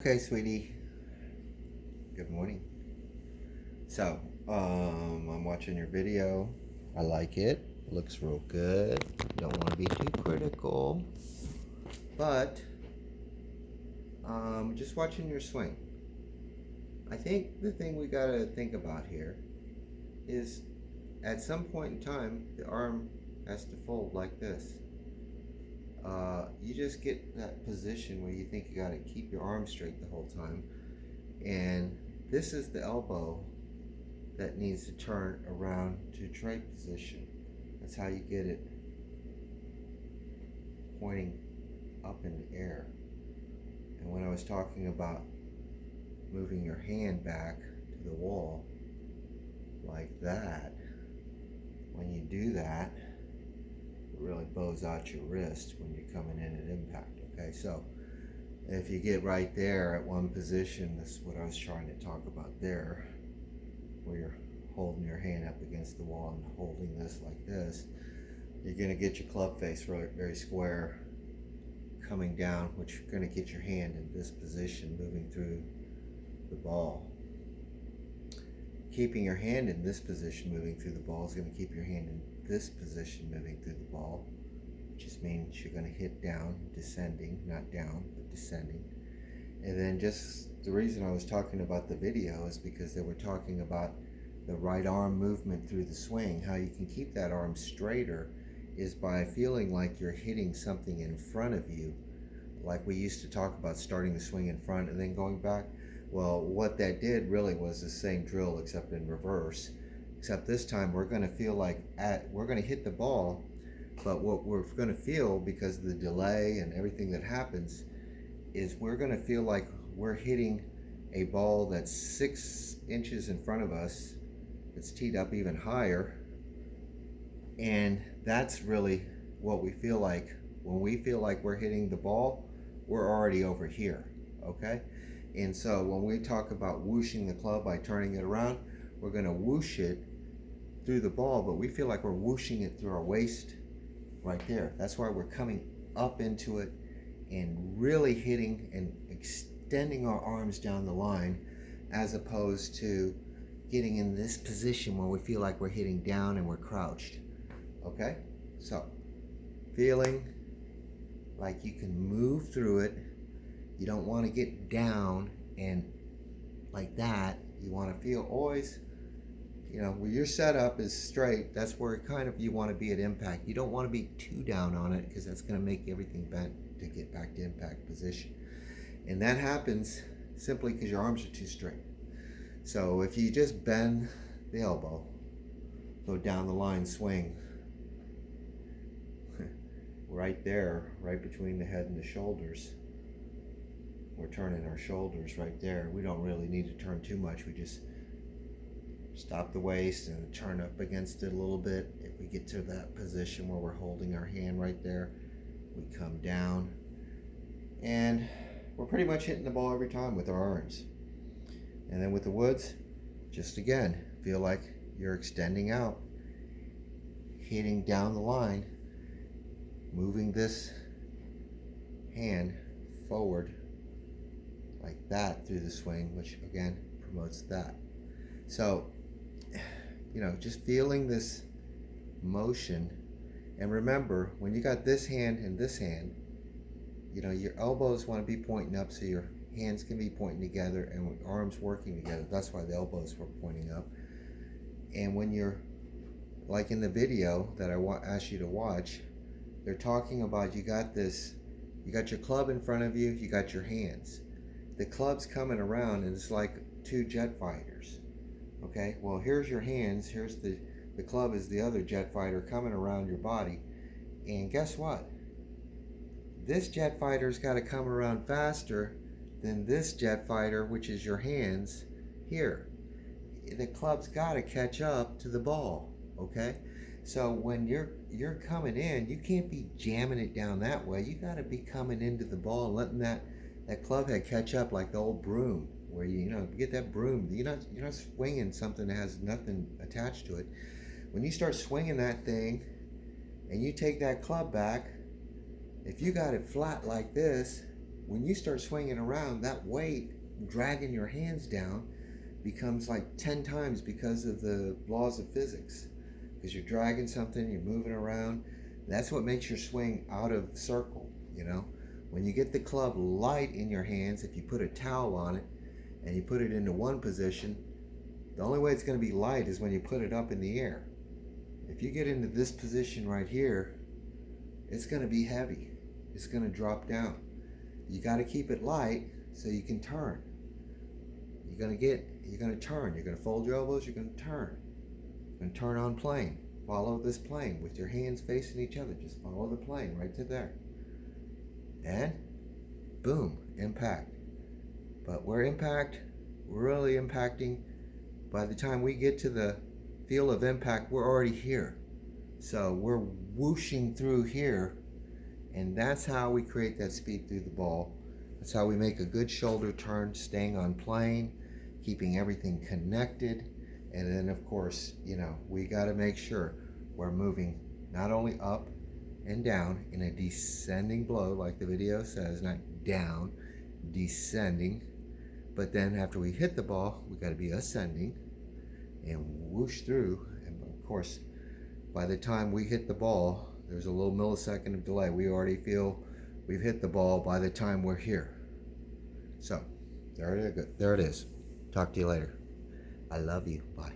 Okay, sweetie. Good morning. So, I'm watching your video. I like it. Looks real good. Don't want to be too critical, but just watching your swing. I think the thing we gotta think about here is, at some point in time, the arm has to fold like this. You just get that position where you think you gotta keep your arm straight the whole time, and this is the elbow that needs to turn around to tray position. That's how you get it pointing up in the air. And when I was talking about moving your hand back to the wall like that, when you do that, it really bows out your wrist when you're coming in at impact. Okay, so if you get right there at one position, that's what I was trying to talk about there, where you're holding your hand up against the wall and holding this like this, you're going to get your club face very square coming down, which you're going to get your hand in this position moving through the ball. Keeping your hand in this position moving through the ball is going to keep your hand in this position moving through the ball, which just means you're going to hit down, descending, not down, but descending. And then just the reason I was talking about the video is because they were talking about the right arm movement through the swing. How you can keep that arm straighter is by feeling like you're hitting something in front of you, like we used to talk about starting the swing in front and then going back. Well, what that did really was the same drill except in reverse, except this time we're going to feel like we're going to hit the ball, but what we're going to feel, because of the delay and everything that happens, is we're going to feel like we're hitting a ball that's 6 inches in front of us. It's teed up even higher, and that's really what we feel like. When we feel like we're hitting the ball, we're already over here, okay? And so when we talk about whooshing the club by turning it around, we're going to whoosh it through the ball, but we feel like we're whooshing it through our waist right there. That's why we're coming up into it and really hitting and extending our arms down the line, as opposed to getting in this position where we feel like we're hitting down and we're crouched. Okay? So, feeling like you can move through it. You don't want to get down and like that. You want to feel always, where your setup is straight, that's where kind of you want to be at impact. You don't want to be too down on it, because that's going to make everything bent to get back to impact position. And that happens simply because your arms are too straight. So if you just bend the elbow, go down the line, swing, right there, right between the head and the shoulders, we're turning our shoulders right there. We don't really need to turn too much. We just stop the waist and turn up against it a little bit. If we get to that position where we're holding our hand right there, we come down, and we're pretty much hitting the ball every time with our arms. And then with the woods, just again, feel like you're extending out, hitting down the line, moving this hand forward like that through the swing, which again promotes that. So, just feeling this motion. And remember, when you got this hand and this hand, your elbows want to be pointing up, so your hands can be pointing together and with arms working together. That's why the elbows were pointing up. And when you're, like in the video that I asked you to watch, they're talking about you got your club in front of you, you got your hands. The club's coming around and it's like two jet fighters. Okay, well, here's your hands, here's the club is the other jet fighter coming around your body. And guess what? This jet fighter's got to come around faster than this jet fighter, which is your hands here. The club's got to catch up to the ball, okay? So when you're coming in, you can't be jamming it down that way. You got to be coming into the ball and letting that club head catch up, like the old broom, where you get that broom. You're not swinging something that has nothing attached to it. When you start swinging that thing and you take that club back, if you got it flat like this, when you start swinging around, that weight dragging your hands down becomes like 10 times because of the laws of physics. Because you're dragging something, you're moving around. That's what makes your swing out of circle, you know? When you get the club light in your hands, if you put a towel on it and you put it into one position, the only way it's going to be light is when you put it up in the air. If you get into this position right here, it's going to be heavy. It's going to drop down. You got to keep it light so you can turn. You're going to turn. You're going to fold your elbows, you're going to turn. You're going to turn on plane. Follow this plane with your hands facing each other. Just follow the plane right to there. And boom, impact. But we're really impacting. By the time we get to the field of impact, we're already here. So we're whooshing through here, and that's how we create that speed through the ball. That's how we make a good shoulder turn, staying on plane, keeping everything connected. And then of course, you know, we got to make sure we're moving not only up and down in a descending blow like the video says, not down, descending. But then after we hit the ball, we got to be ascending and whoosh through. And of course, by the time we hit the ball, there's a little millisecond of delay. We already feel we've hit the ball by the time we're here. So there it is. Talk to you later. I love you. Bye.